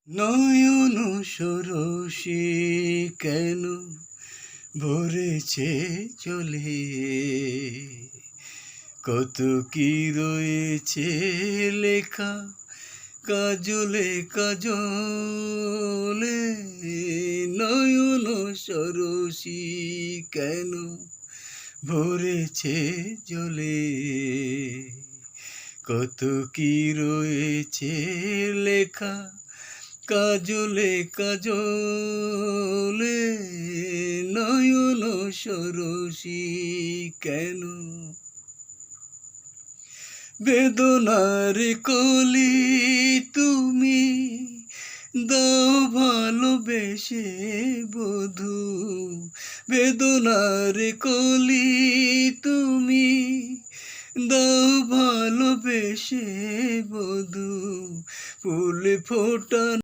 নয়ন সরসী কেন ভরেছে চলে, কত কি রয়েছে লেখা কাজলে কাজলে। নয়ন সরসী কেন ভরেছে জলে, কত কি রয়েছে লেখা কাজলে কাজলে। নয়ন সরসী কেন, বেদনার কলি তুমি দাও ভালোবেসে বধূ, বেদনার কলি তুমি দাও ভালোবেসে বধূ। ফুল ফোটানো